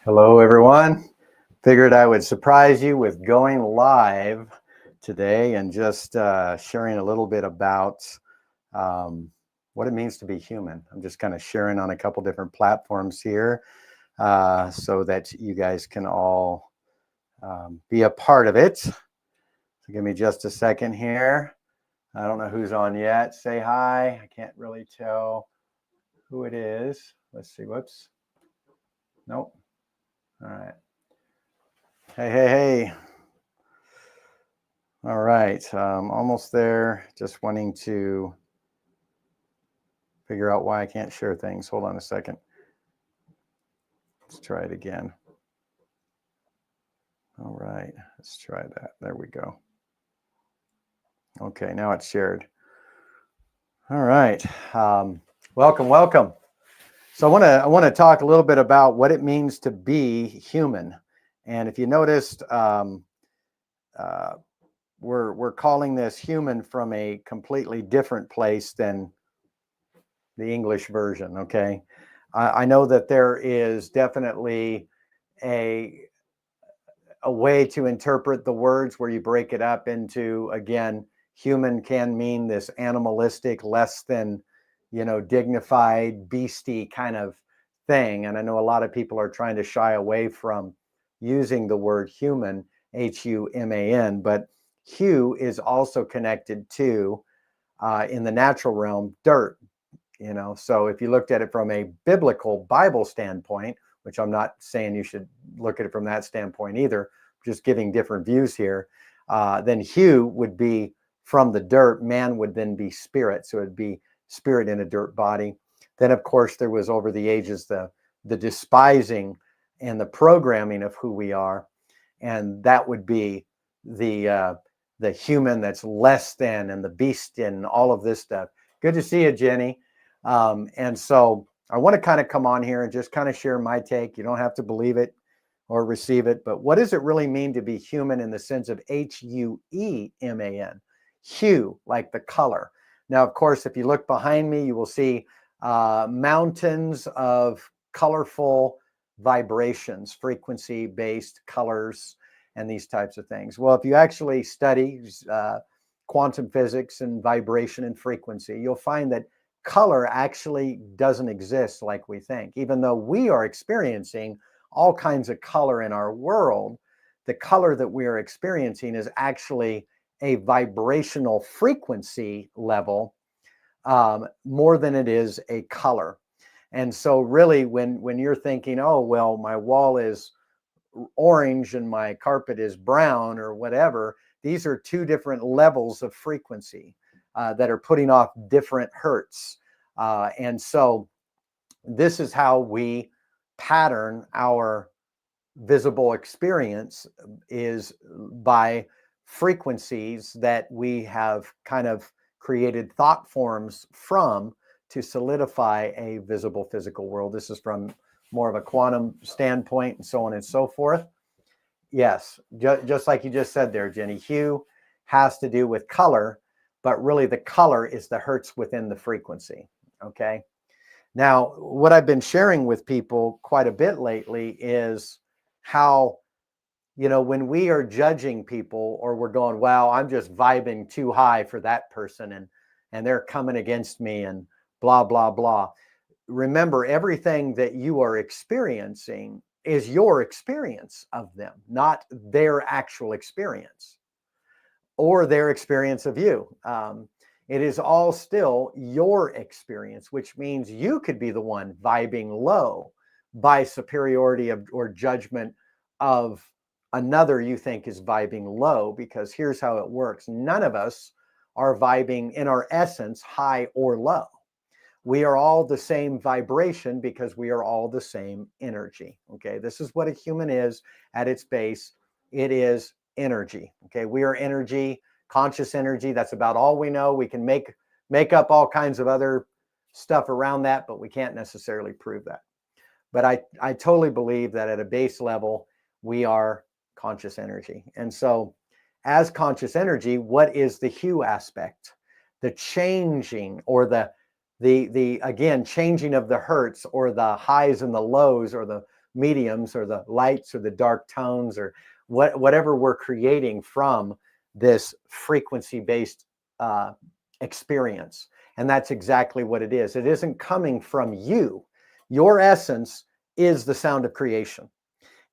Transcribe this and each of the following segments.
Hello, everyone. Figured I would surprise you with going live today and just sharing a little bit about what it means to be human. I'm just kind of sharing on a couple different platforms here so that you guys can all be a part of it. So give me just a second here. I don't know who's on yet. Say hi. I can't really tell who it is. Let's see. Whoops. Nope. All right. Hey. All right. Almost there. Just wanting to figure out why I can't share things. Hold on a second. Let's try it again. All right. Let's try that. There we go. Okay. Now it's shared. All right. Welcome. So I want to talk a little bit about what it means to be human. And if you noticed, we're calling this human from a completely different place than the English version. Okay. I know that there is definitely a way to interpret the words where you break it up into, again, human can mean this animalistic, less than, dignified, beastie kind of thing. And I know a lot of people are trying to shy away from using the word human, Human, but hue is also connected to, in the natural realm, dirt. So if you looked at it from a biblical Bible standpoint, which I'm not saying you should look at it from that standpoint either, just giving different views here, then hue would be from the dirt. Man would then be spirit. So it'd be spirit in a dirt body. Then, of course, there was over the ages the despising and the programming of who we are. And that would be the human that's less than, and the beast and all of this stuff. Good to see you, Jenny. And so I want to kind of come on here and just kind of share my take. You don't have to believe it or receive it, but what does it really mean to be human in the sense of Hueman? Hue, like the color. Now, of course, if you look behind me, you will see mountains of colorful vibrations, frequency-based colors, and these types of things. Well, if you actually study quantum physics and vibration and frequency, you'll find that color actually doesn't exist like we think. Even though we are experiencing all kinds of color in our world, the color that we are experiencing is actually a vibrational frequency level more than it is a color. And so really when you're thinking, oh, well, my wall is orange and my carpet is brown or whatever, these are two different levels of frequency that are putting off different hertz. And so this is how we pattern our visible experience, is by frequencies that we have kind of created thought forms from to solidify a visible physical world. This is from more of a quantum standpoint and so on and so forth. Yes, just like you just said there, Jenny, hue has to do with color, but really the color is the hertz within the frequency. Okay. Now, what I've been sharing with people quite a bit lately is how, when we are judging people, or we're going, wow, I'm just vibing too high for that person and they're coming against me and blah, blah, blah. Remember, everything that you are experiencing is your experience of them, not their actual experience or their experience of you. It is all still your experience, which means you could be the one vibing low by superiority or judgment of another you think is vibing low, because here's how it works. None of us are vibing in our essence high or low. We are all the same vibration because we are all the same energy. Okay, this is what a human is at its base. It is energy. Okay, we are energy, conscious energy. That's about all we know. We can make up all kinds of other stuff around that, but we can't necessarily prove that. But I totally believe that at a base level, we are conscious energy. And so as conscious energy, what is the hue aspect? The changing, or the again, changing of the hertz, or the highs and the lows, or the mediums or the lights or the dark tones or whatever we're creating from this frequency-based experience. And that's exactly what it is. It isn't coming from you. Your essence is the sound of creation.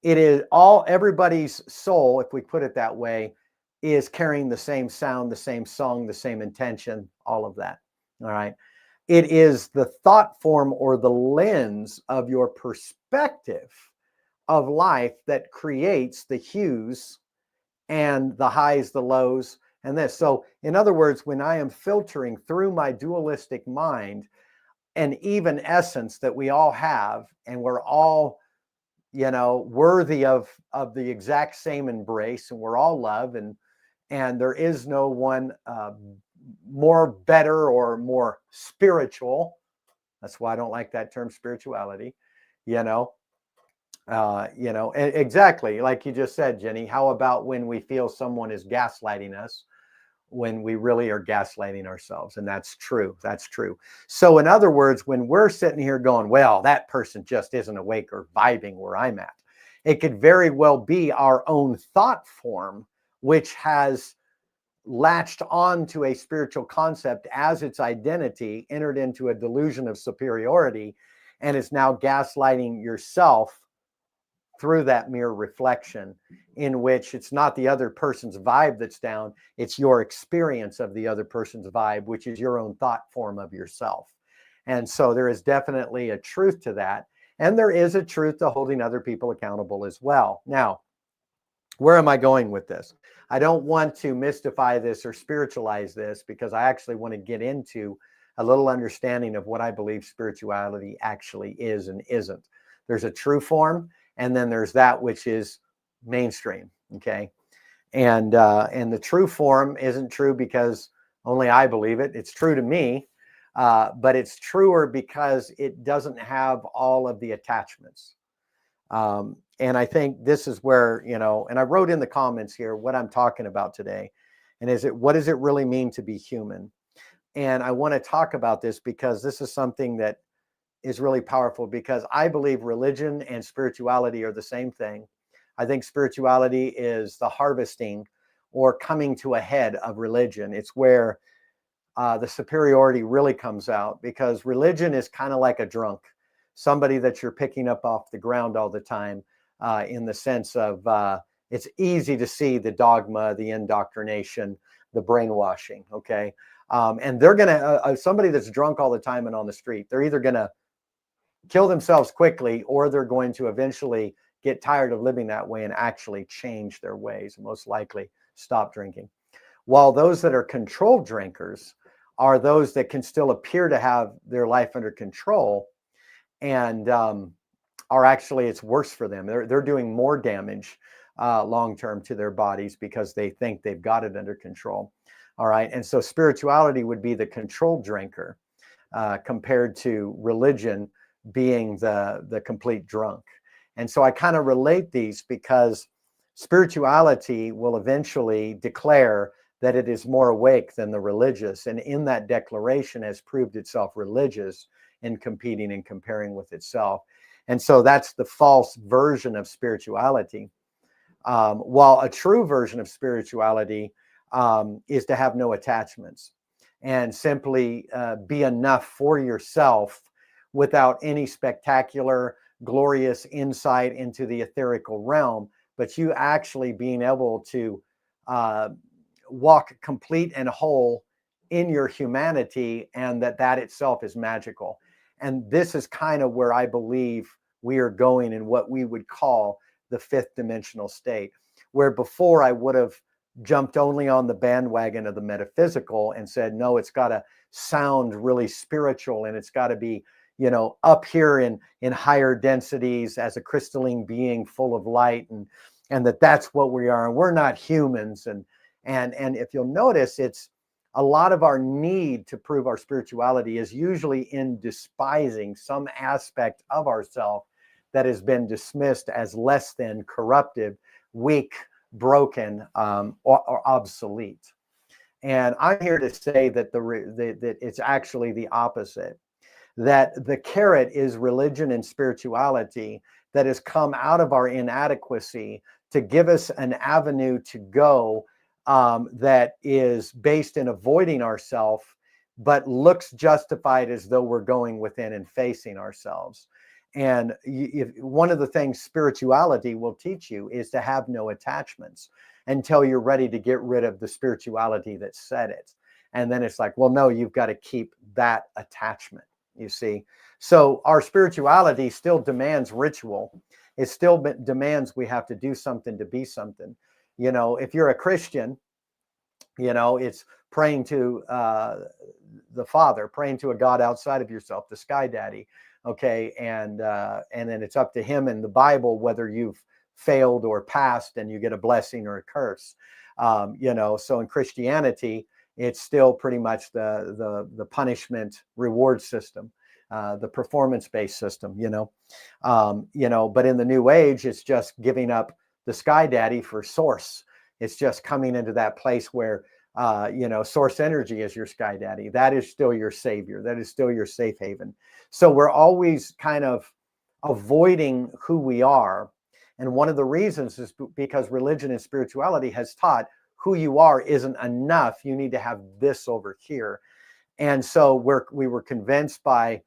It is everybody's soul, if we put it that way, is carrying the same sound, the same song, the same intention, all of that. All right. It is the thought form or the lens of your perspective of life that creates the hues and the highs, the lows, and this. So, in other words, when I am filtering through my dualistic mind, an even essence that we all have, and we're all, worthy of the exact same embrace, and we're all love, and there is no one more better or more spiritual. That's why I don't like that term spirituality. Exactly like you just said, Jenny. How about when we feel someone is gaslighting us, when we really are gaslighting ourselves? And that's true. That's true. So in other words, when we're sitting here going, well, that person just isn't awake or vibing where I'm at, it could very well be our own thought form, which has latched on to a spiritual concept as its identity, entered into a delusion of superiority, and is now gaslighting yourself through that mirror reflection, in which it's not the other person's vibe that's down, it's your experience of the other person's vibe, which is your own thought form of yourself. And so there is definitely a truth to that. And there is a truth to holding other people accountable as well. Now, where am I going with this? I don't want to mystify this or spiritualize this, because I actually want to get into a little understanding of what I believe spirituality actually is and isn't. There's a true form, and then there's that which is mainstream. Okay. And the true form isn't true because only I believe it. It's true to me, but it's truer because it doesn't have all of the attachments. And I think this is where, and I wrote in the comments here what I'm talking about today. And what does it really mean to be human? And I want to talk about this because this is something that is really powerful, because I believe religion and spirituality are the same thing. I think spirituality is the harvesting or coming to a head of religion. It's where the superiority really comes out, because religion is kind of like a drunk, somebody that you're picking up off the ground all the time, in the sense of it's easy to see the dogma, the indoctrination, the brainwashing. Okay. And they're going to, somebody that's drunk all the time and on the street, they're either going to kill themselves quickly, or they're going to eventually get tired of living that way and actually change their ways, and most likely stop drinking. While those that are controlled drinkers are those that can still appear to have their life under control, and are actually, it's worse for them. They're doing more damage long-term to their bodies because they think they've got it under control. All right. And so spirituality would be the controlled drinker, compared to religion being the complete drunk. And so I kind of relate these, because spirituality will eventually declare that it is more awake than the religious, and in that declaration has proved itself religious in competing and comparing with itself. And so that's the false version of spirituality. While a true version of spirituality is to have no attachments and simply be enough for yourself without any spectacular, glorious insight into the etherical realm, but you actually being able to walk complete and whole in your humanity, and that itself is magical. And this is kind of where I believe we are going in what we would call the fifth dimensional state, where before I would have jumped only on the bandwagon of the metaphysical and said, no, it's got to sound really spiritual, and it's got to be, up here in higher densities as a crystalline being full of light, and that's what we are, and we're not humans. And if you'll notice, it's a lot of our need to prove our spirituality is usually in despising some aspect of ourselves that has been dismissed as less than, corruptive, weak, broken, or obsolete. And I'm here to say that that it's actually the opposite, that the carrot is religion and spirituality, that has come out of our inadequacy to give us an avenue to go that is based in avoiding ourselves, but looks justified as though we're going within and facing ourselves. And one of the things spirituality will teach you is to have no attachments until you're ready to get rid of the spirituality that said it. And then it's like, well, no, you've got to keep that attachment, you see. So our spirituality still demands ritual. It still demands we have to do something to be something. You know, if you're a Christian, you know, it's praying to the Father, praying to a God outside of yourself, the Sky Daddy. Okay, and then it's up to him in the Bible whether you've failed or passed, and you get a blessing or a curse. You know, so in Christianity, it's still pretty much the punishment reward system, the performance-based system. You know, but in the New Age, it's just giving up the Sky Daddy for Source. It's just coming into that place where you know, Source energy is your Sky Daddy. That is still your savior. That is still your safe haven. So we're always kind of avoiding who we are. And one of the reasons is because religion and spirituality has taught who you are isn't enough. You need to have this over here. And so we were convinced by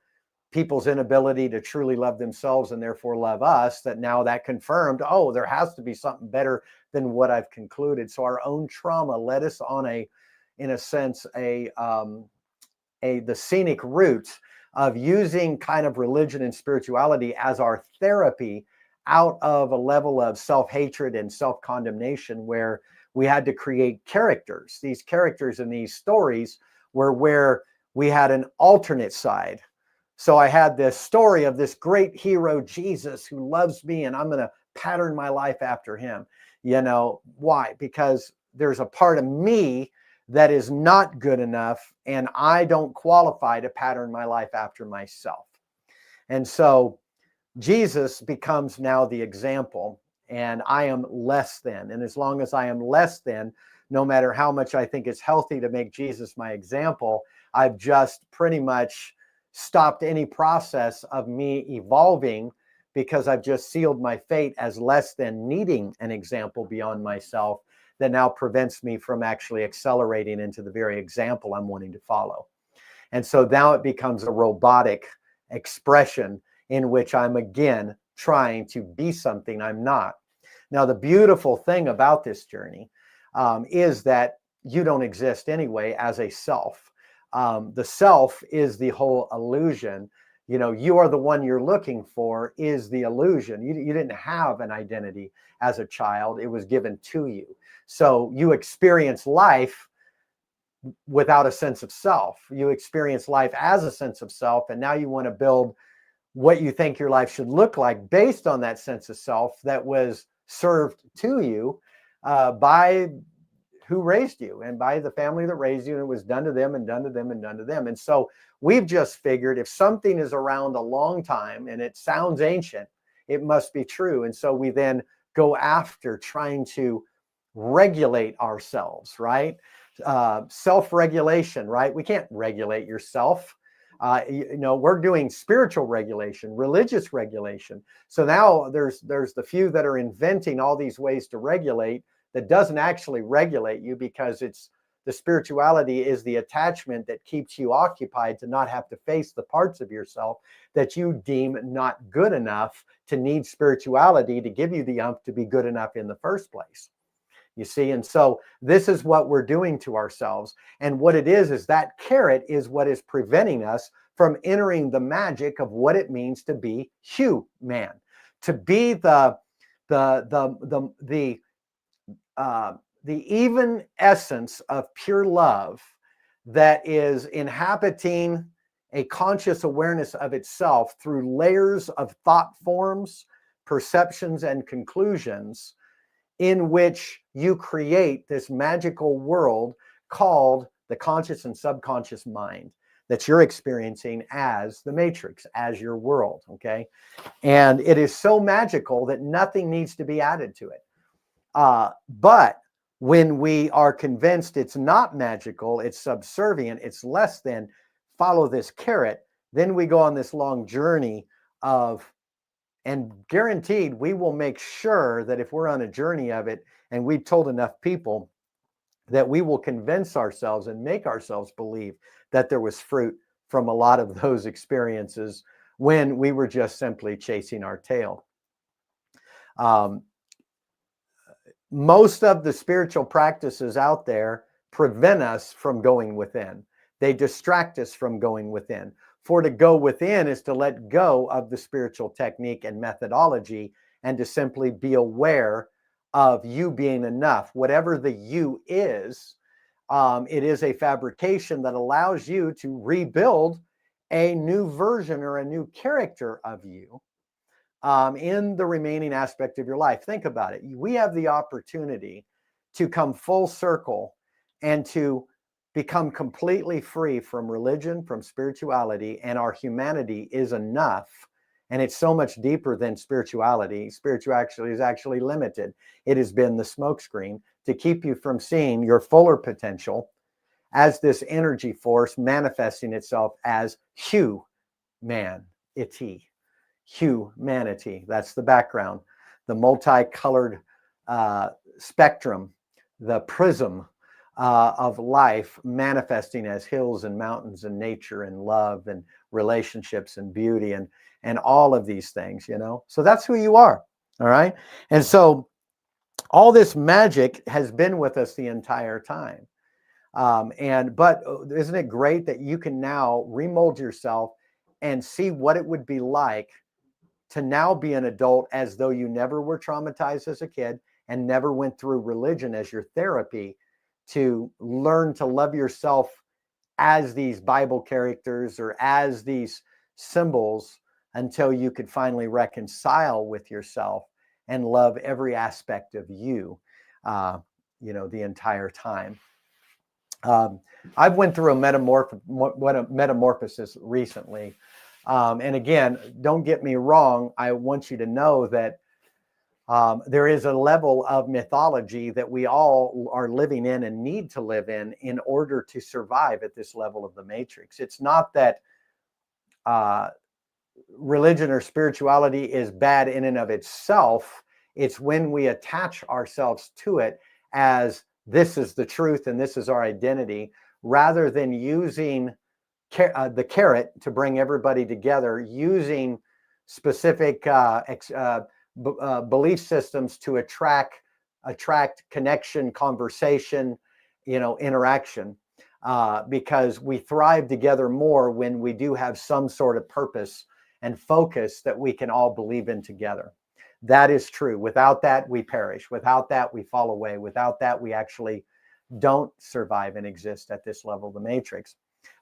people's inability to truly love themselves and therefore love us, that now that confirmed, oh, there has to be something better than what I've concluded. So our own trauma led us on in a sense, the scenic route of using kind of religion and spirituality as our therapy out of a level of self-hatred and self-condemnation, where we had to create characters. These characters in these stories were where we had an alternate side. So I had this story of this great hero, Jesus, who loves me, and I'm going to pattern my life after him. You know, why? Because there's a part of me that is not good enough, and I don't qualify to pattern my life after myself. And so Jesus becomes now the example, and I am less than. And as long as I am less than, no matter how much I think it's healthy to make Jesus my example, I've just pretty much stopped any process of me evolving, because I've just sealed my fate as less than, needing an example beyond myself that now prevents me from actually accelerating into the very example I'm wanting to follow. And so now it becomes a robotic expression in which I'm again trying to be something I'm not. Now, the beautiful thing about this journey is that you don't exist anyway as a self. The self is the whole illusion. You know, you are the one you're looking for is the illusion. You didn't have an identity as a child. It was given to you. So you experience life without a sense of self. You experience life as a sense of self, and now you want to build what you think your life should look like based on that sense of self that was served to you by who raised you and by the family that raised you, and it was done to them and done to them and done to them. And so we've just figured if something is around a long time and it sounds ancient, it must be true. And so we then go after trying to regulate ourselves, right? Self-regulation, right? We can't regulate yourself. You know, we're doing spiritual regulation, religious regulation. So now there's the few that are inventing all these ways to regulate that doesn't actually regulate you, because it's the spirituality is the attachment that keeps you occupied to not have to face the parts of yourself that you deem not good enough to need spirituality to give you the umph to be good enough in the first place. You see, and so this is what we're doing to ourselves. And what it is that carrot is what is preventing us from entering the magic of what it means to be Hue-Man, to be the even essence of pure love that is inhabiting a conscious awareness of itself through layers of thought forms, perceptions, and conclusions, in which you create this magical world called the conscious and subconscious mind that you're experiencing as the matrix, as your world, okay? And it is so magical that nothing needs to be added to it. But when we are convinced it's not magical, it's subservient, it's less than, follow this carrot, then we go on this long journey of And guaranteed, we will make sure that if we're on a journey of it and we've told enough people, that we will convince ourselves and make ourselves believe that there was fruit from a lot of those experiences when we were just simply chasing our tail. Um, most of the spiritual practices out there prevent us from going within. They distract us from going within. For to go within is to let go of the spiritual technique and methodology and to simply be aware of you being enough. Whatever the you is, it is a fabrication that allows you to rebuild a new version or a new character of you in the remaining aspect of your life. Think about it. We have the opportunity to come full circle and to become completely free from religion, from spirituality, and our humanity is enough. And it's so much deeper than spirituality. Spirituality is actually limited. It has been the smokescreen to keep you from seeing your fuller potential as this energy force manifesting itself as Hue-Man-ity. Humanity. That's the background, the multicolored spectrum, the prism of life manifesting as hills and mountains and nature and love and relationships and beauty and all of these things, you know. So that's who you are. All right. And so all this magic has been with us the entire time. But isn't it great that you can now remold yourself and see what it would be like to now be an adult as though you never were traumatized as a kid and never went through religion as your therapy, to learn to love yourself as these Bible characters or as these symbols until you could finally reconcile with yourself and love every aspect of you, the entire time. I've went through a metamorphosis recently. And again, don't get me wrong. I want you to know that there is a level of mythology that we all are living in and need to live in order to survive at this level of the matrix. It's not that religion or spirituality is bad in and of itself. It's when we attach ourselves to it as this is the truth and this is our identity, rather than using the carrot to bring everybody together, using specific belief systems to attract connection, conversation, interaction, because we thrive together more when we do have some sort of purpose and focus that we can all believe in together. That is true. Without that, we perish. Without that, we fall away. Without that, we actually don't survive and exist at this level of the matrix.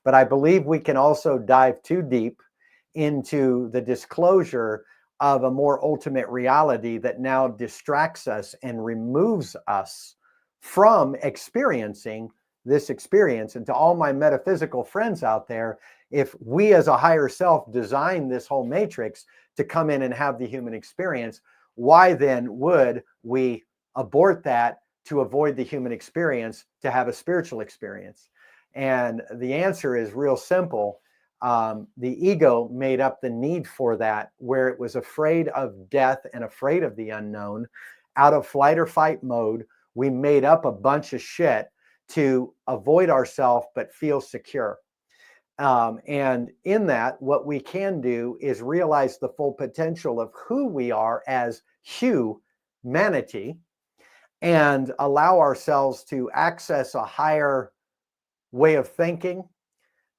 But I believe we can also dive too deep into the disclosure of a more ultimate reality that now distracts us and removes us from experiencing this experience. And to all my metaphysical friends out there, if we as a higher self design this whole matrix to come in and have the human experience, why then would we abort that to avoid the human experience to have a spiritual experience? And the answer is real simple. The ego made up the need for that, where it was afraid of death and afraid of the unknown. Out of flight or fight mode, we made up a bunch of shit to avoid ourselves but feel secure. And in that, what we can do is realize the full potential of who we are as humanity and allow ourselves to access a higher way of thinking,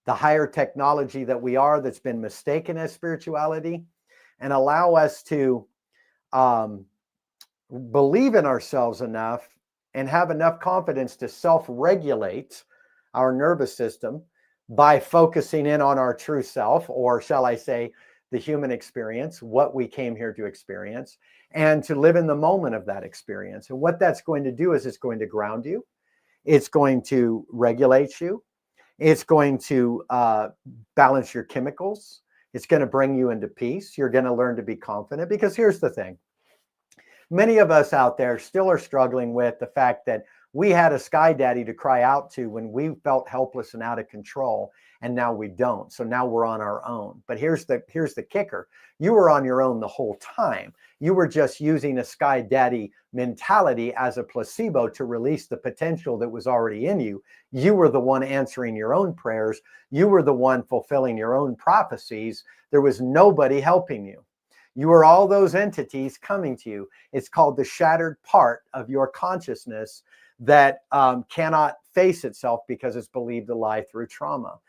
the higher technology that we are that's been mistaken as spirituality, and allow us to believe in ourselves enough and have enough confidence to self-regulate our nervous system by focusing in on our true self, or shall I say, the human experience, what we came here to experience, and to live in the moment of that experience. And what that's going to do is it's going to ground you. It's going to regulate you. It's going to balance your chemicals. It's going to bring you into peace. You're going to learn to be confident, because here's the thing. Many of us out there still are struggling with the fact that we had a sky daddy to cry out to when we felt helpless and out of control. and now we don't. So now we're on our own. But here's the kicker. You were on your own the whole time. You were just using a sky daddy mentality as a placebo to release the potential that was already in you. You were the one answering your own prayers. You were the one fulfilling your own prophecies. There was nobody helping you. You were all those entities coming to you. It's called the shattered part of your consciousness that cannot face itself because it's believed to lie through trauma.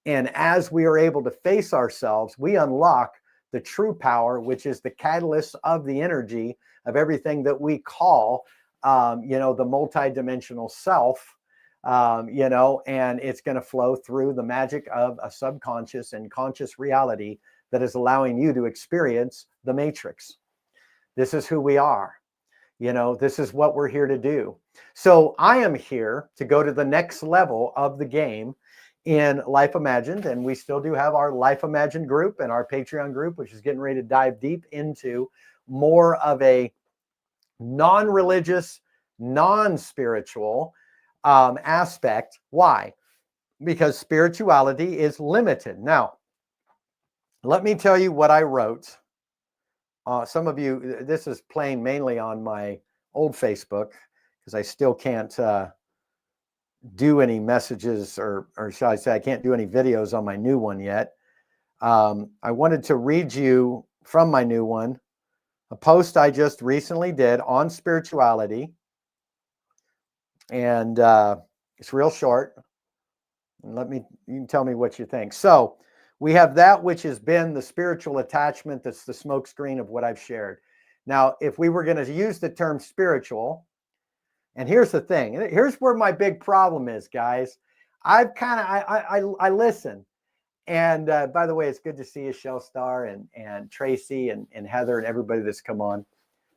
And as we are able to face ourselves, we unlock the true power, which is the catalyst of the energy of everything that we call, the multidimensional self, and it's going to flow through the magic of a subconscious and conscious reality that is allowing you to experience the matrix. This is who we are. This is what we're here to do. So I am here to go to the next level of the game in Life Imagined. And we still do have our Life Imagined group and our Patreon group, which is getting ready to dive deep into more of a non-religious, non-spiritual aspect. Why? Because spirituality is limited. Now, let me tell you what I wrote. Some of you, this is playing mainly on my old Facebook because I still can't do any messages, or shall I say, I can't do any videos on my new one yet. I wanted to read you from my new one, a post I just recently did on spirituality. And it's real short. And you can tell me what you think. So, we have that which has been the spiritual attachment. That's the smokescreen of what I've shared. Now, if we were going to use the term spiritual, and here's the thing, here's where my big problem is, guys. I listen. And by the way, it's good to see you, Shellstar and Tracy and Heather and everybody that's come on.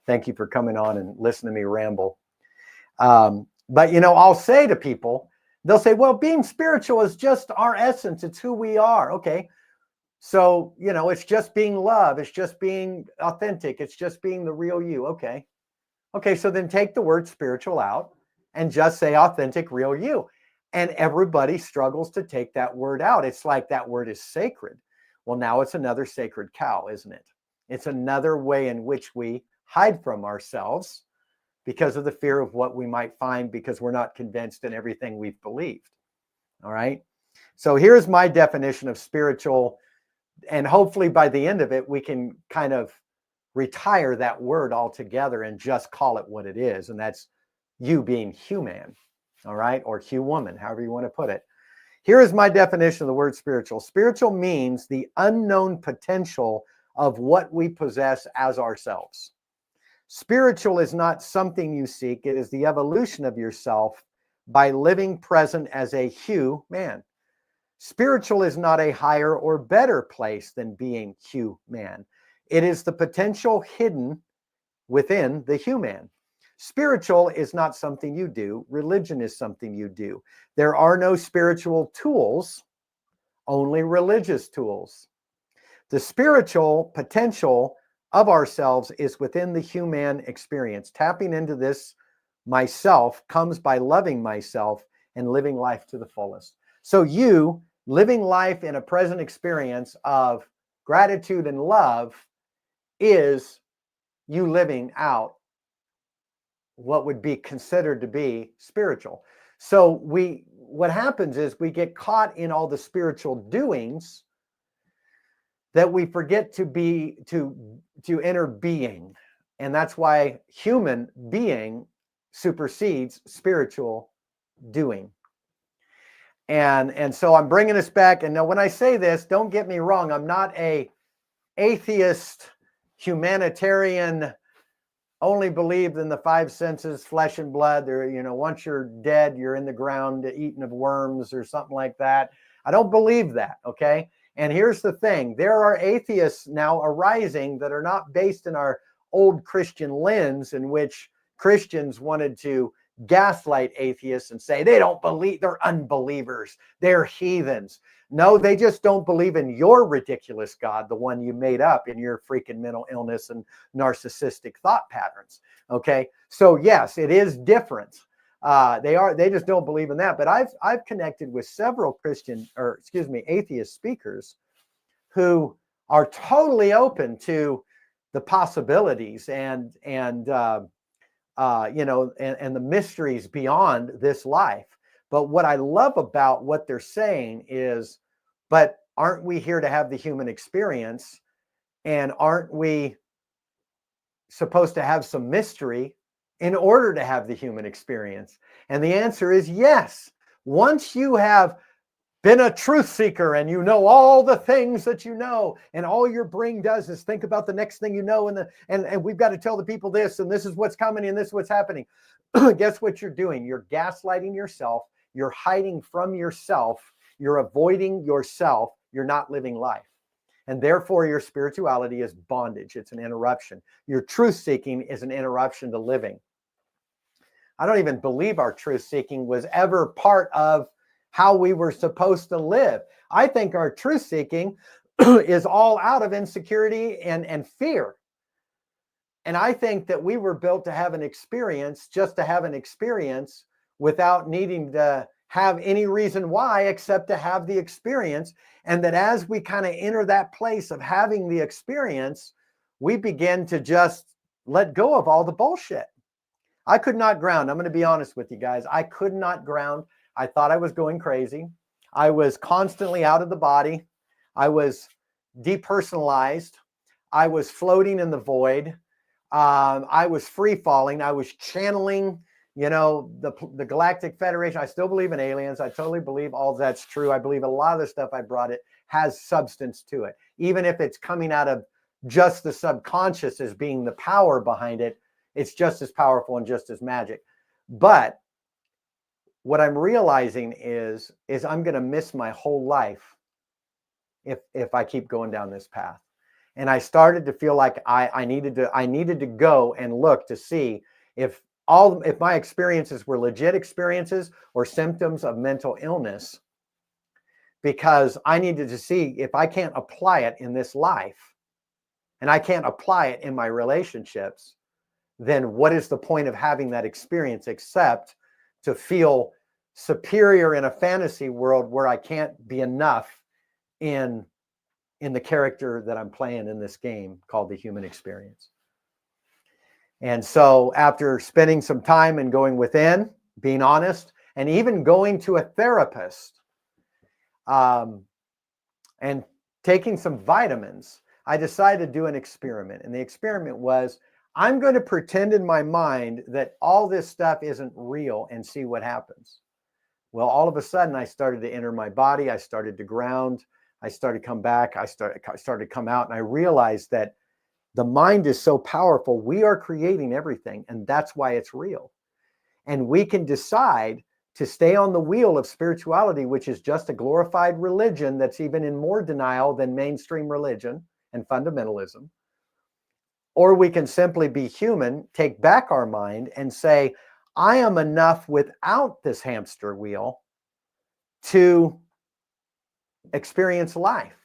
Thank you for coming on and listening to me ramble. But, I'll say to people, they'll say, well, being spiritual is just our essence. It's who we are. Okay. So, it's just being love. It's just being authentic. It's just being the real you. Okay. Okay. So then take the word spiritual out and just say authentic, real you. And everybody struggles to take that word out. It's like that word is sacred. Well, now it's another sacred cow, isn't it? It's another way in which we hide from ourselves because of the fear of what we might find because we're not convinced in everything we've believed. All right. So here's my definition of spiritual. And hopefully by the end of it, we can kind of retire that word altogether and just call it what it is. And that's you being Hue-Man. All right. Or Hue-Woman, however you want to put it. Here is my definition of the word spiritual. Spiritual means the unknown potential of what we possess as ourselves. Spiritual is not something you seek. It is the evolution of yourself by living present as a Hue-Man. Spiritual is not a higher or better place than being Hue-Man. It is the potential hidden within the Hue-Man. Spiritual is not something you do. Religion is something you do. There are no spiritual tools, only religious tools. The spiritual potential of ourselves is within the Hue-Man experience. Tapping into this myself comes by loving myself and living life to the fullest. So you living life in a present experience of gratitude and love is you living out what would be considered to be spiritual. So what happens is we get caught in all the spiritual doings that we forget to enter being. And that's why human being supersedes spiritual doing. And so I'm bringing us back. And now when I say this, don't get me wrong. I'm not a atheist, humanitarian, only believed in the five senses, flesh and blood. There, once you're dead, you're in the ground eaten of worms or something like that. I don't believe that. Okay. And here's the thing. There are atheists now arising that are not based in our old Christian lens in which Christians wanted to gaslight atheists and say they don't believe, they're unbelievers, they're heathens. No, they just don't believe in your ridiculous God, the one you made up in your freaking mental illness and narcissistic thought patterns. Okay. So yes, it is different. They just don't believe in that. But I've connected with several atheist speakers who are totally open to the possibilities and the mysteries beyond this life. But what I love about what they're saying is, but aren't we here to have the human experience? And aren't we supposed to have some mystery in order to have the human experience? And the answer is yes. Once you have been a truth seeker and you know all the things that you know, and all your brain does is think about the next thing you know, and we've got to tell the people this, and this is what's coming, and this is what's happening. Guess what you're doing? You're gaslighting yourself. You're hiding from yourself. You're avoiding yourself. You're not living life. And therefore, your spirituality is bondage. It's an interruption. Your truth seeking is an interruption to living. I don't even believe our truth seeking was ever part of how we were supposed to live. I think our truth seeking is all out of insecurity and fear. And I think that we were built to have an experience, just to have an experience without needing to have any reason why except to have the experience. And that as we kind of enter that place of having the experience, we begin to just let go of all the bullshit. I could not ground. I'm going to be honest with you guys. I could not ground. I thought I was going crazy. I was constantly out of the body. I was depersonalized. I was floating in the void. I was free falling. I was channeling, the Galactic Federation. I still believe in aliens. I totally believe all that's true. I believe a lot of the stuff I brought it has substance to it. Even if it's coming out of just the subconscious as being the power behind it, it's just as powerful and just as magic. But what I'm realizing is I'm going to miss my whole life if I keep going down this path. And I started to feel like I needed to go and look to see if my experiences were legit experiences or symptoms of mental illness, because I needed to see if I can't apply it in this life and I can't apply it in my relationships, then what is the point of having that experience except to feel superior in a fantasy world where I can't be enough in the character that I'm playing in this game called the human experience. And so after spending some time and going within, being honest, and even going to a therapist, and taking some vitamins, I decided to do an experiment. And the experiment was, I'm going to pretend in my mind that all this stuff isn't real and see what happens. Well, all of a sudden, I started to enter my body. I started to ground. I started to come back. I started to come out. And I realized that the mind is so powerful. We are creating everything. And that's why it's real. And we can decide to stay on the wheel of spirituality, which is just a glorified religion that's even in more denial than mainstream religion and fundamentalism. Or we can simply be human, take back our mind and say, I am enough without this hamster wheel to experience life,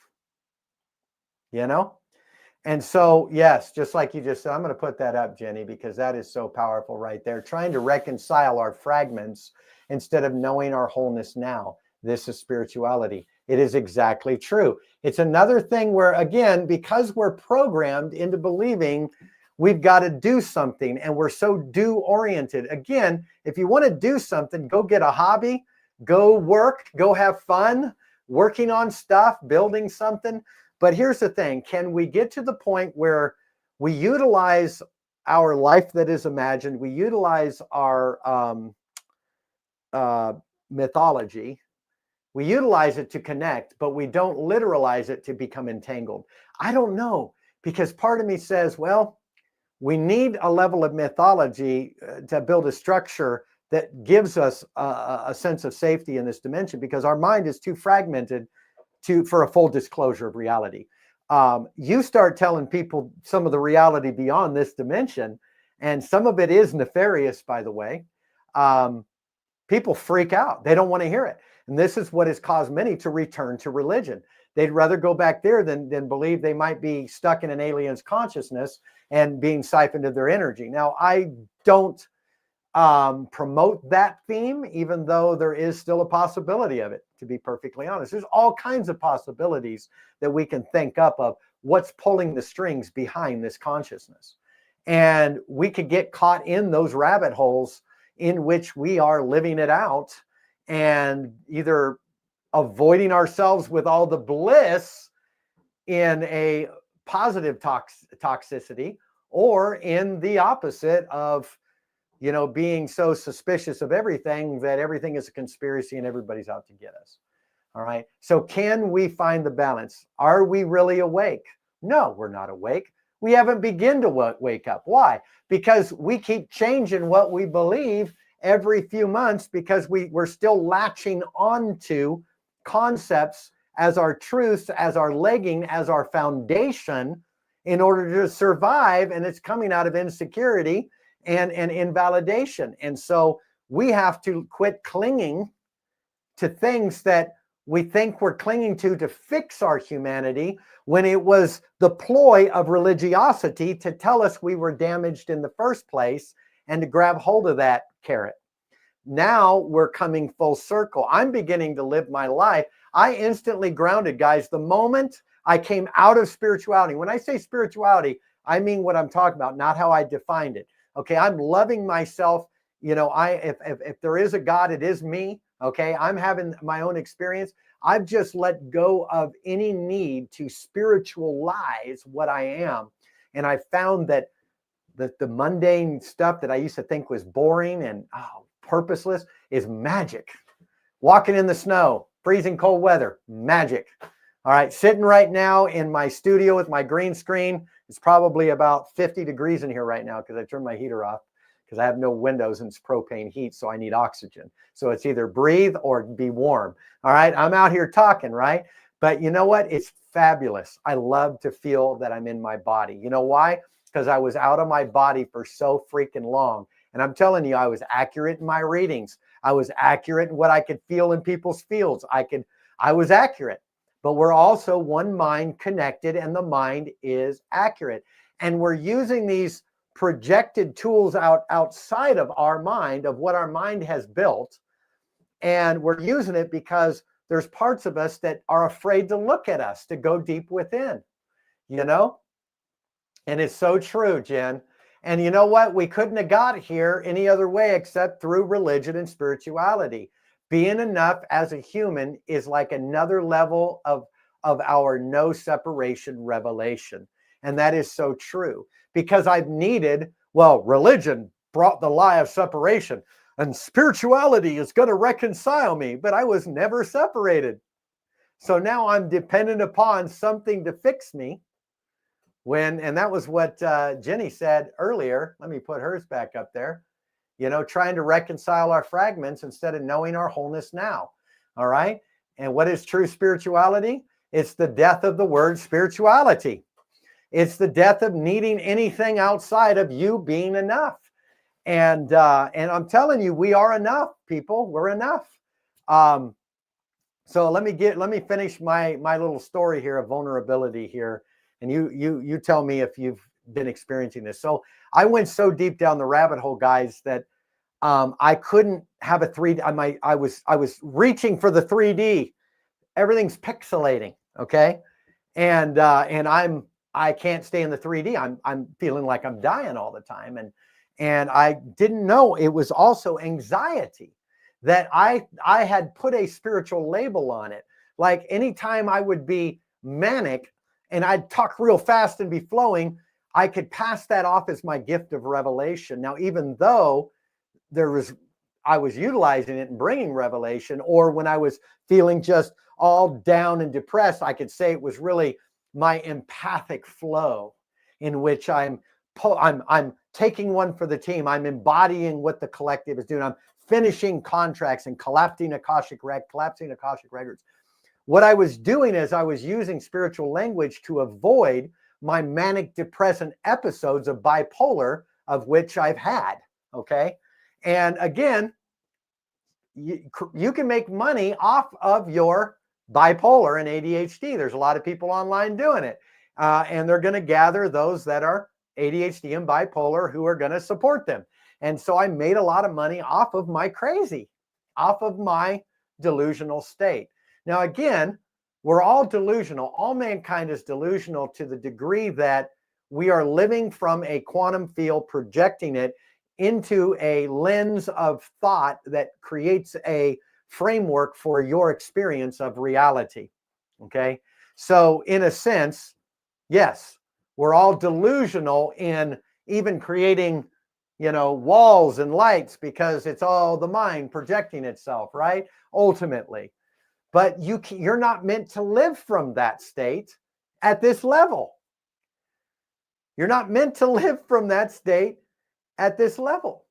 And so, yes, just like you just said, I'm going to put that up, Jenny, because that is so powerful right there. Trying to reconcile our fragments instead of knowing our wholeness now. This is spirituality. It is exactly true. It's another thing where, again, because we're programmed into believing we've got to do something and we're so do-oriented. Again, if you want to do something, go get a hobby, go work, go have fun, working on stuff, building something. But here's the thing. Can we get to the point where we utilize our life that is imagined, we utilize our mythology, we utilize it to connect, but we don't literalize it to become entangled? I don't know, because part of me says, well, we need a level of mythology to build a structure that gives us a sense of safety in this dimension, because our mind is too fragmented for a full disclosure of reality. You start telling people some of the reality beyond this dimension, and some of it is nefarious, by the way. People freak out. They don't want to hear it. And this is what has caused many to return to religion. They'd rather go back there than believe they might be stuck in an alien's consciousness and being siphoned of their energy. Now, I don't promote that theme, even though there is still a possibility of it, to be perfectly honest. There's all kinds of possibilities that we can think up of what's pulling the strings behind this consciousness. And we could get caught in those rabbit holes in which we are living it out and either avoiding ourselves with all the bliss in a positive toxicity, or in the opposite of, being so suspicious of everything that everything is a conspiracy and everybody's out to get us. All right. So can we find the balance? Are we really awake? No, we're not awake. We haven't begun to wake up. Why? Because we keep changing what we believe every few months, because we're still latching onto concepts as our truths, as our legging, as our foundation in order to survive. And it's coming out of insecurity and invalidation. And so we have to quit clinging to things that we think we're clinging to fix our humanity, when it was the ploy of religiosity to tell us we were damaged in the first place and to grab hold of that carrot. Now we're coming full circle. I'm beginning to live my life. I instantly grounded, guys, the moment I came out of spirituality. When I say spirituality, I mean what I'm talking about, not how I defined it. Okay, I'm loving myself. If there is a God, it is me. Okay, I'm having my own experience. I've just let go of any need to spiritualize what I am. And I found that the mundane stuff that I used to think was boring and purposeless is magic. Walking in the snow, freezing cold weather, magic. All right, sitting right now in my studio with my green screen. It's probably about 50 degrees in here right now because I turned my heater off, because I have no windows and it's propane heat, so I need oxygen. So it's either breathe or be warm. All right, I'm out here talking, right? But you know what? It's fabulous. I love to feel that I'm in my body. You know why? Because I was out of my body for so freaking long. And I'm telling you, I was accurate in my readings. I was accurate in what I could feel in people's fields. I was accurate. But we're also one mind connected, and the mind is accurate. And we're using these projected tools outside of our mind, of what our mind has built. And we're using it because there's parts of us that are afraid to look at us, to go deep within, And it's so true, Jen. And you know what? We couldn't have got here any other way except through religion and spirituality. Being enough as a human is like another level of our no separation revelation. And that is so true, because I've needed, religion brought the lie of separation and spirituality is going to reconcile me, but I was never separated. So now I'm dependent upon something to fix me. And that was what Jenny said earlier. Let me put hers back up there. Trying to reconcile our fragments instead of knowing our wholeness now. All right. And what is true spirituality? It's the death of the word spirituality. It's the death of needing anything outside of you being enough. And I'm telling you, we are enough, people. We're enough. So let me finish my little story here of vulnerability here. And you tell me if you've been experiencing this. So I went so deep down the rabbit hole, guys, that I couldn't have a 3D. I was reaching for the 3D. Everything's pixelating, okay? And I can't stay in the 3D. I'm feeling like I'm dying all the time. And I didn't know it was also anxiety, that I had put a spiritual label on it. Like anytime I would be manic and I'd talk real fast and be flowing, I could pass that off as my gift of revelation. Now, even though I was utilizing it and bringing revelation, or when I was feeling just all down and depressed, I could say it was really my empathic flow, in which I'm taking one for the team. I'm embodying what the collective is doing. I'm finishing contracts and collapsing Akashic records. What I was doing is I was using spiritual language to avoid my manic depressant episodes of bipolar, of which I've had. Okay. And again, you can make money off of your bipolar and ADHD. There's a lot of people online doing it. And they're going to gather those that are ADHD and bipolar who are going to support them. And so I made a lot of money off of my crazy, off of my delusional state. Now, again, we're all delusional. All mankind is delusional to the degree that we are living from a quantum field, projecting it into a lens of thought that creates a framework for your experience of reality. Okay. So in a sense, yes, we're all delusional in even creating, walls and lights, because it's all the mind projecting itself, right? Ultimately. But you're not meant to live from that state at this level. You're not meant to live from that state at this level.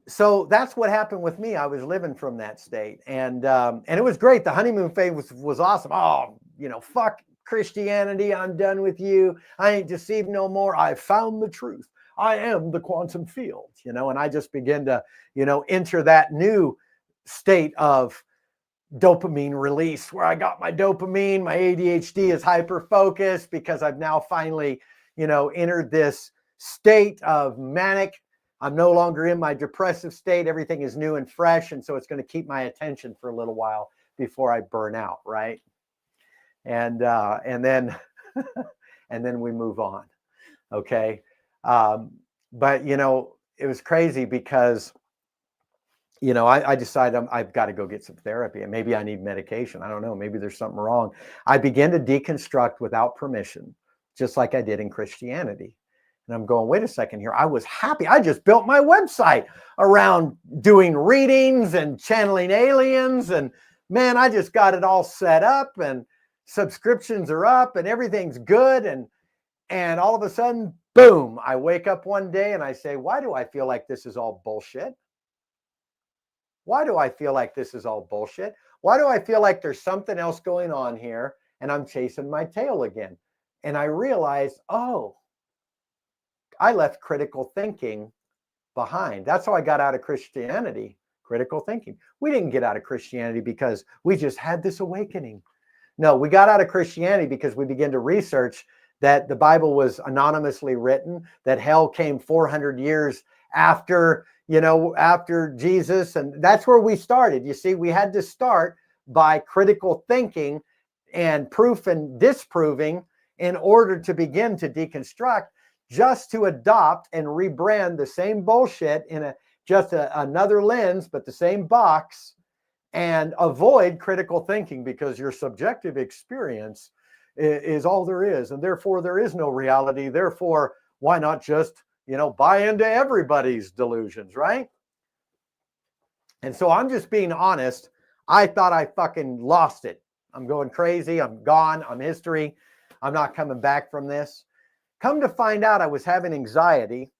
So that's what happened with me. I was living from that state, and it was great. The honeymoon phase was awesome. Oh, fuck Christianity. I'm done with you. I ain't deceived no more. I found the truth. I am the quantum field, and I just began to, enter that new state of dopamine release, where I got my dopamine. My ADHD is hyper focused because I've now finally, entered this state of manic. I'm no longer in my depressive state. Everything is new and fresh. And so it's going to keep my attention for a little while before I burn out. Right. And then, and then we move on. Okay. But it was crazy because, I decided I've got to go get some therapy, and maybe I need medication. I don't know. Maybe there's something wrong. I began to deconstruct without permission, just like I did in Christianity. And I'm going, wait a second here. I was happy. I just built my website around doing readings and channeling aliens. And man, I just got it all set up, and subscriptions are up and everything's good. And all of a sudden, boom, I wake up one day and I say, why do I feel like this is all bullshit? Why do I feel like this is all bullshit? Why do I feel like there's something else going on here and I'm chasing my tail again? And I realized, oh, I left critical thinking behind. That's how I got out of Christianity, critical thinking. We didn't get out of Christianity because we just had this awakening. No, we got out of Christianity because we began to research that the Bible was anonymously written, that hell came 400 years after, after Jesus. And that's where we started. You see, we had to start by critical thinking and proof and disproving in order to begin to deconstruct, just to adopt and rebrand the same bullshit in another lens, but the same box, and avoid critical thinking, because your subjective experience is all there is. And therefore there is no reality. Therefore, why not just, buy into everybody's delusions, right? And so I'm just being honest. I thought I fucking lost it. I'm going crazy. I'm gone. I'm history. I'm not coming back from this. Come to find out, I was having anxiety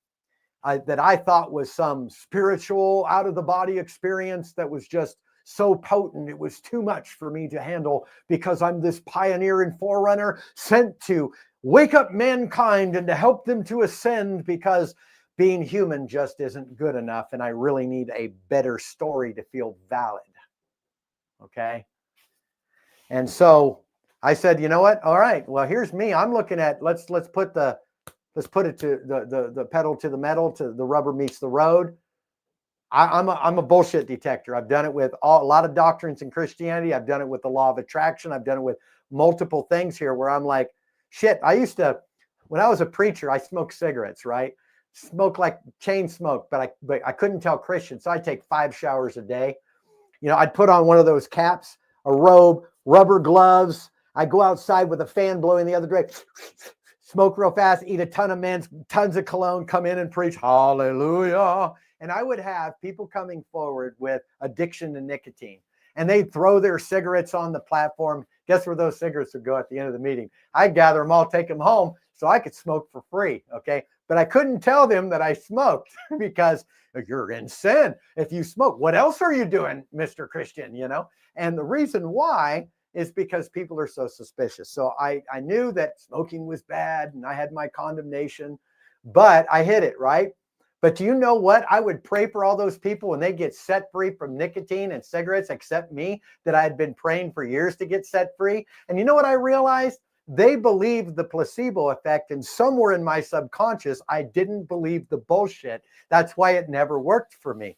that I thought was some spiritual out of the body experience that was just so potent. It was too much for me to handle, because I'm this pioneer and forerunner sent to wake up mankind and to help them to ascend, because being human just isn't good enough. And I really need a better story to feel valid. Okay. And so I said, you know what? All right, well, here's me. I'm looking at, let's put it to the pedal to the metal, to the rubber meets the road. I'm a bullshit detector. I've done it with a lot of doctrines in Christianity. I've done it with the law of attraction. I've done it with multiple things here where I'm like, shit, when I was a preacher, I smoked cigarettes, right? Smoke like chain smoke, but I couldn't tell Christians. So I'd take 5 showers a day. I'd put on one of those caps, a robe, rubber gloves. I'd go outside with a fan blowing the other direction, smoke real fast, eat a ton of mints, tons of cologne, come in and preach, hallelujah. And I would have people coming forward with addiction to nicotine, and they'd throw their cigarettes on the platform. Guess where those cigarettes would go at the end of the meeting? I'd gather them all, take them home so I could smoke for free. Okay. But I couldn't tell them that I smoked because you're in sin if you smoke. What else are you doing, Mr. Christian? And the reason why is because people are so suspicious. So I knew that smoking was bad, and I had my condemnation, but I hid it, right? But do you know what? I would pray for all those people when they get set free from nicotine and cigarettes, except me, that I had been praying for years to get set free. And you know what I realized? they believed the placebo effect, and somewhere in my subconscious, I didn't believe the bullshit. That's why it never worked for me.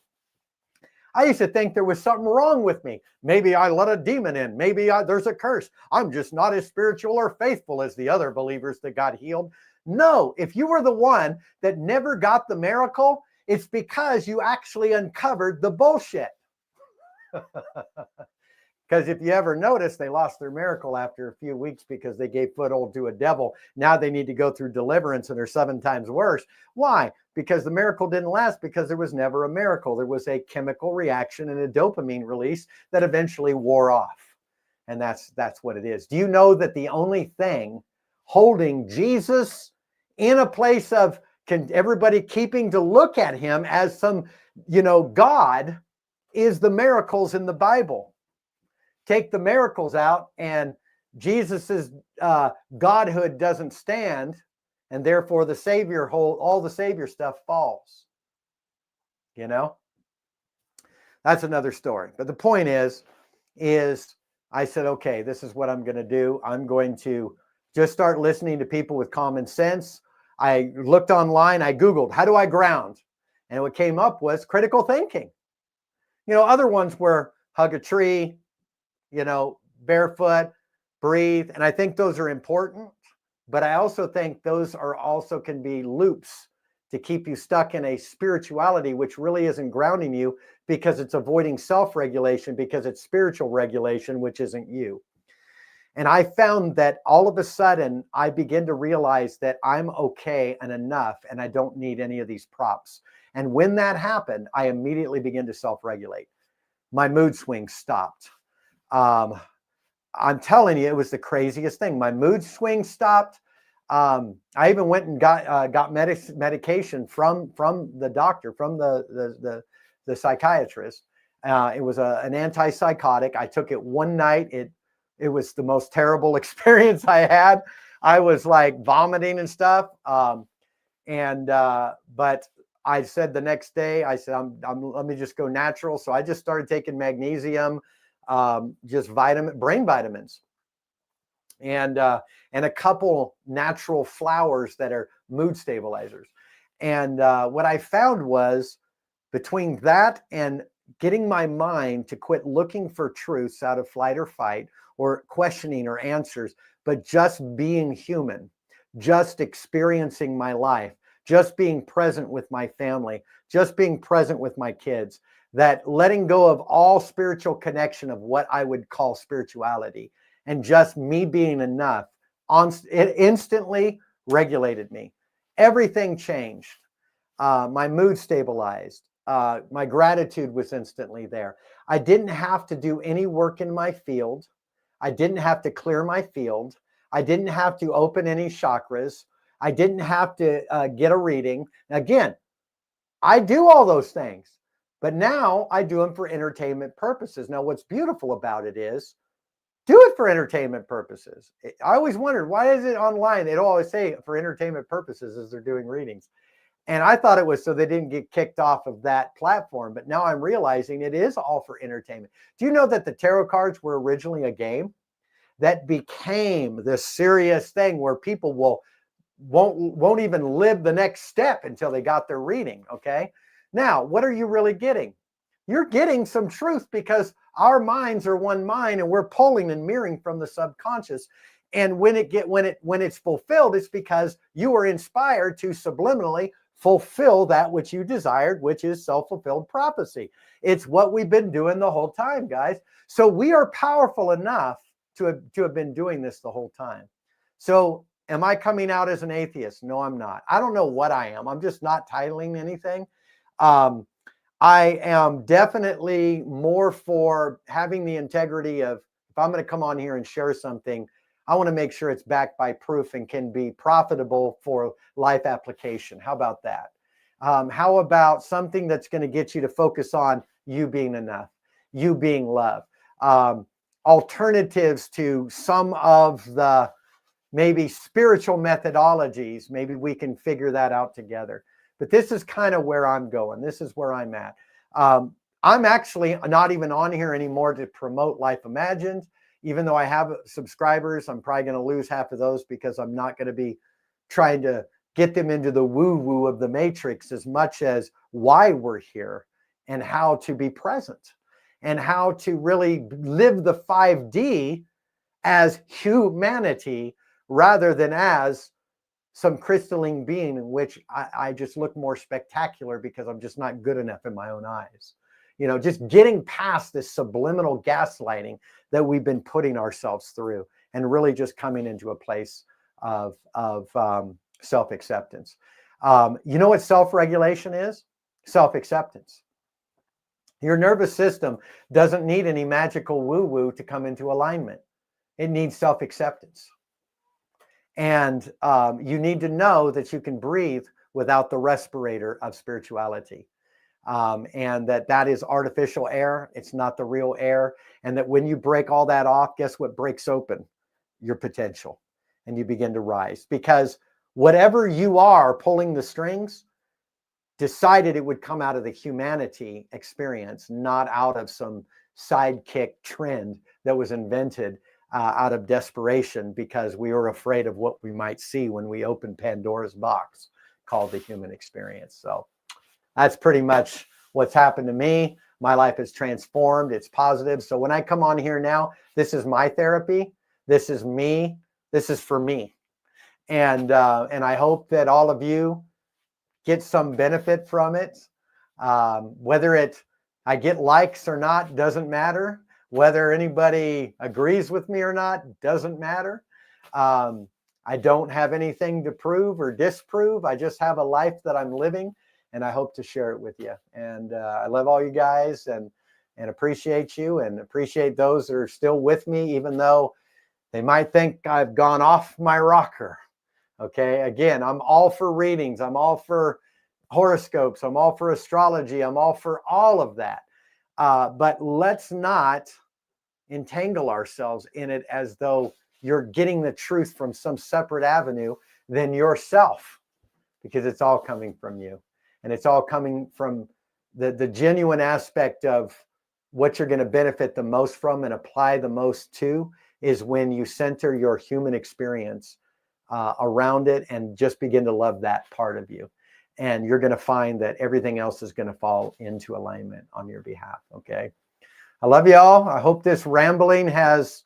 I used to think there was something wrong with me. Maybe I let a demon in. Maybe there's a curse. I'm just not as spiritual or faithful as the other believers that got healed. No, if you were the one that never got the miracle, it's because you actually uncovered the bullshit. Because if you ever notice, they lost their miracle after a few weeks because they gave foothold to a devil. Now they need to go through deliverance and are 7 times worse. Why? Because the miracle didn't last, because there was never a miracle. There was a chemical reaction and a dopamine release that eventually wore off. And that's what it is. Do you know that the only thing holding Jesus in a place of everybody keeping to look at him as some, God, is the miracles in the Bible? Take the miracles out and Jesus's godhood doesn't stand, and therefore the Savior all the Savior stuff falls. That's another story. But the point is I said, okay, this is what I'm going to do. I'm going to just start listening to people with common sense. I looked online, I Googled, how do I ground? And what came up was critical thinking. Other ones were hug a tree, barefoot, breathe. And I think those are important, but I also think those can be loops to keep you stuck in a spirituality, which really isn't grounding you, because it's avoiding self-regulation, because it's spiritual regulation, which isn't you. And I found that all of a sudden I begin to realize that I'm okay and enough, and I don't need any of these props. And when that happened, I immediately began to self-regulate. My mood swings stopped. I'm telling you, it was the craziest thing. My mood swing stopped. I even went and got medication from the doctor, from the psychiatrist. It was an antipsychotic. I took it one night. It was the most terrible experience I had. I was like vomiting and stuff. But I said the next day, I said, let me just go natural. So I just started taking magnesium, just brain vitamins, and a couple natural flowers that are mood stabilizers. And what I found was, between that and getting my mind to quit looking for truths out of flight or fight or questioning or answers, but just being human, just experiencing my life, just being present with my family, just being present with my kids, that letting go of all spiritual connection of what I would call spirituality, and just me being enough, it instantly regulated me. Everything changed. My mood stabilized. My gratitude was instantly there. I didn't have to do any work in my field. I didn't have to clear my field. I didn't have to open any chakras. I didn't have to get a reading. Again, I do all those things, but now I do them for entertainment purposes. Now, what's beautiful about it is, do it for entertainment purposes. I always wondered, why is it online? They'd always say for entertainment purposes as they're doing readings. And I thought it was so they didn't get kicked off of that platform. But now I'm realizing it is all for entertainment. Do you know that the tarot cards were originally a game that became this serious thing where people won't even live the next step until they got their reading? Okay. Now, what are you really getting? You're getting some truth, because our minds are one mind, and we're pulling and mirroring from the subconscious. And when it's fulfilled, it's because you were inspired to subliminally fulfill that which you desired, which is self-fulfilled prophecy. It's what we've been doing the whole time, guys. So we are powerful enough to have been doing this the whole time. So am I coming out as an atheist? No, I'm not. I don't know what I am. I'm just not titling anything. I am definitely more for having the integrity of, if I'm going to come on here and share something, I want to make sure it's backed by proof and can be profitable for life application. How about that? How about something that's going to get you to focus on you being enough, you being loved? Alternatives to some of the maybe spiritual methodologies, maybe we can figure that out together. But this is kind of where I'm going. This is where I'm at. I'm actually not even on here anymore to promote Life Imagined. even though I have subscribers, I'm probably going to lose half of those because I'm not going to be trying to get them into the woo-woo of the matrix as much as why we're here and how to be present and how to really live the 5D as humanity rather than as some crystalline being in which I just look more spectacular because I'm just not good enough in my own eyes. You know, just getting past this subliminal gaslighting that we've been putting ourselves through and really just coming into a place of self-acceptance. You know what self-regulation is? Self-acceptance. Your nervous system doesn't need any magical woo-woo to come into alignment. It needs self-acceptance. And you need to know that you can breathe without the respirator of spirituality. And that is artificial air. It's not the real air. And that when you break all that off, guess what breaks open? Your potential. And you begin to rise. Because whatever you are pulling the strings, decided it would come out of the humanity experience, not out of some sidekick trend that was invented out of desperation because we were afraid of what we might see when we open Pandora's box called the human experience. So that's pretty much what's happened to me. My life is transformed. It's positive. So when I come on here now, this is my therapy. This is me. This is for me. And I hope that all of you get some benefit from it. Whether I get likes or not doesn't matter. Whether anybody agrees with me or not doesn't matter. I don't have anything to prove or disprove. I just have a life that I'm living, and I hope to share it with you. And I love all you guys and appreciate you and appreciate those that are still with me, even though they might think I've gone off my rocker. Okay, again, I'm all for readings. I'm all for horoscopes. I'm all for astrology. I'm all for all of that. But let's not entangle ourselves in it as though you're getting the truth from some separate avenue than yourself, because it's all coming from you. And it's all coming from the genuine aspect of what you're going to benefit the most from and apply the most to is when you center your human experience around it and just begin to love that part of you. And you're going to find that everything else is going to fall into alignment on your behalf. Okay. I love you all. I hope this rambling has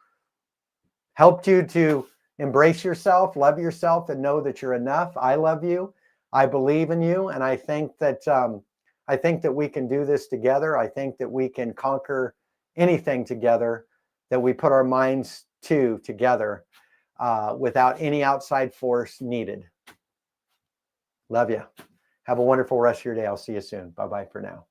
helped you to embrace yourself, love yourself, and know that you're enough. I love you. I believe in you. And I think that we can do this together. I think that we can conquer anything together that we put our minds to together without any outside force needed. Love you. Have a wonderful rest of your day. I'll see you soon. Bye-bye for now.